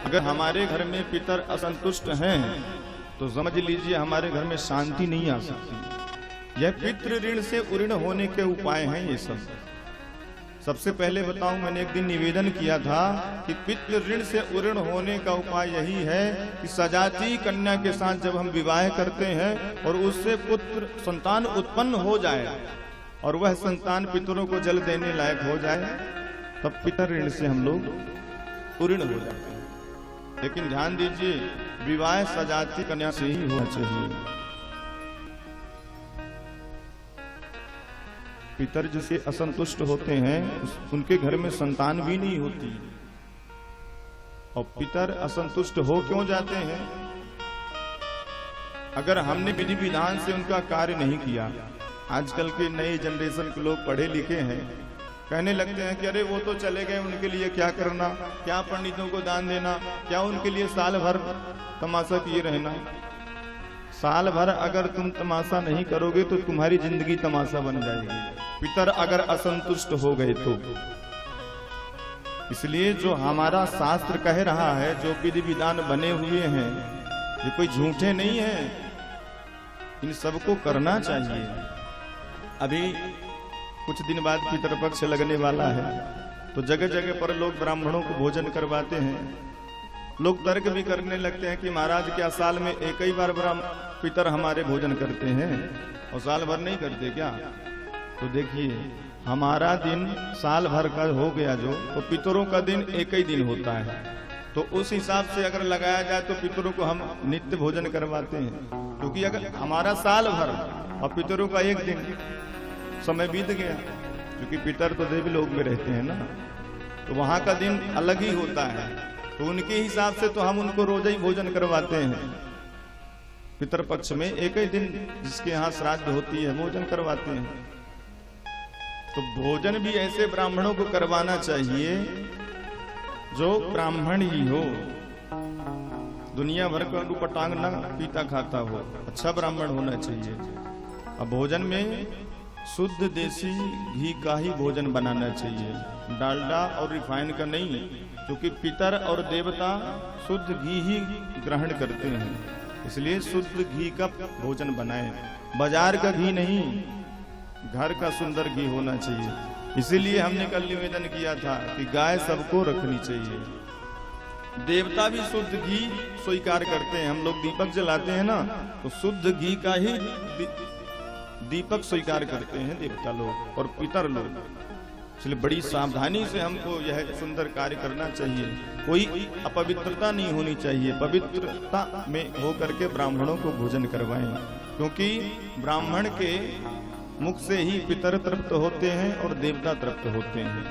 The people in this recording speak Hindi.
अगर हमारे घर में पितर असंतुष्ट हैं तो समझ लीजिए हमारे घर में शांति नहीं आ सकती। यह पितृ ऋण से उऋण होने के उपाय हैं ये सब। सबसे पहले बताऊं, मैंने एक दिन निवेदन किया था कि पितृ ऋण से उऋण होने का उपाय यही है कि सजाती कन्या के साथ जब हम विवाह करते हैं और उससे पुत्र संतान उत्पन्न हो जाए और वह संतान पितरों को जल देने लायक हो जाए, तब पितृ ऋण से हम लोग उऋण हो जाते हैं। लेकिन ध्यान दीजिए, विवाह सजाती कन्या से ही होना चाहिए। पितर जिसे असंतुष्ट होते हैं उनके घर में संतान भी नहीं होती। और पितर असंतुष्ट हो क्यों जाते हैं? अगर हमने विधि विधान से उनका कार्य नहीं किया। आजकल के नए जनरेशन के लोग पढ़े लिखे हैं, कहने लगते हैं कि अरे वो तो चले गए, उनके लिए क्या करना, क्या पंडितों को दान देना, क्या उनके लिए साल भर तमाशा किए रहना। साल भर अगर तुम तमाशा नहीं करोगे तो तुम्हारी जिंदगी तमाशा बन जाएगी, पितर अगर असंतुष्ट हो गए तो। इसलिए जो हमारा शास्त्र कह रहा है, जो विधि विधान बने हुए हैं, ये कोई झूठे नहीं है, इन सबको करना चाहिए। अभी कुछ दिन बाद पितरपक्ष लगने वाला है, तो जगह जगह पर लोग ब्राह्मणों को भोजन करवाते हैं। लोग तर्क भी करने लगते हैं कि महाराज क्या साल में एक ही बार पितर हमारे भोजन करते हैं और साल भर नहीं करते क्या? तो देखिए, हमारा दिन साल भर का हो गया जो, तो पितरों का दिन एक ही दिन होता है। तो उस हिसाब से अगर लगाया जाए तो पितरों को हम नित्य भोजन करवाते हैं, क्योंकि अगर हमारा साल भर और पितरों का एक दिन समय बीत गया, क्योंकि पितर तो देवलोक में रहते हैं ना, तो वहां का दिन अलग ही होता है। तो उनके हिसाब से तो हम उनको रोज ही भोजन करवाते हैं। पितर पक्ष में एक ही दिन जिसके यहाँ श्राद्ध होती है भोजन करवाते हैं। तो भोजन भी ऐसे ब्राह्मणों को करवाना चाहिए जो ब्राह्मण ही हो, दुनिया भर का दुपटांग ना पीता खाता हो, अच्छा ब्राह्मण होना चाहिए। अब भोजन में शुद्ध देसी घी का ही भोजन बनाना चाहिए, डालडा और रिफाइन का नहीं, क्योंकि पितर और देवता शुद्ध घी ही ग्रहण करते हैं। इसलिए शुद्ध घी का भोजन बनाएं, बाजार का घी नहीं, घर का सुंदर घी होना चाहिए। इसीलिए हमने कल निवेदन किया था कि गाय सबको रखनी चाहिए। देवता भी शुद्ध घी स्वीकार करते हैं। हम लोग दीपक जलाते हैं ना, तो शुद्ध घी का ही दीपक स्वीकार करते हैं देवता लोग और पितर लोग। इसलिए बड़ी सावधानी से हमको यह सुंदर कार्य करना चाहिए। कोई अपवित्रता नहीं होनी चाहिए, पवित्रता में होकर के ब्राह्मणों को भोजन करवाएं, क्योंकि ब्राह्मण के मुख से ही पितर तृप्त होते हैं और देवता तृप्त होते हैं।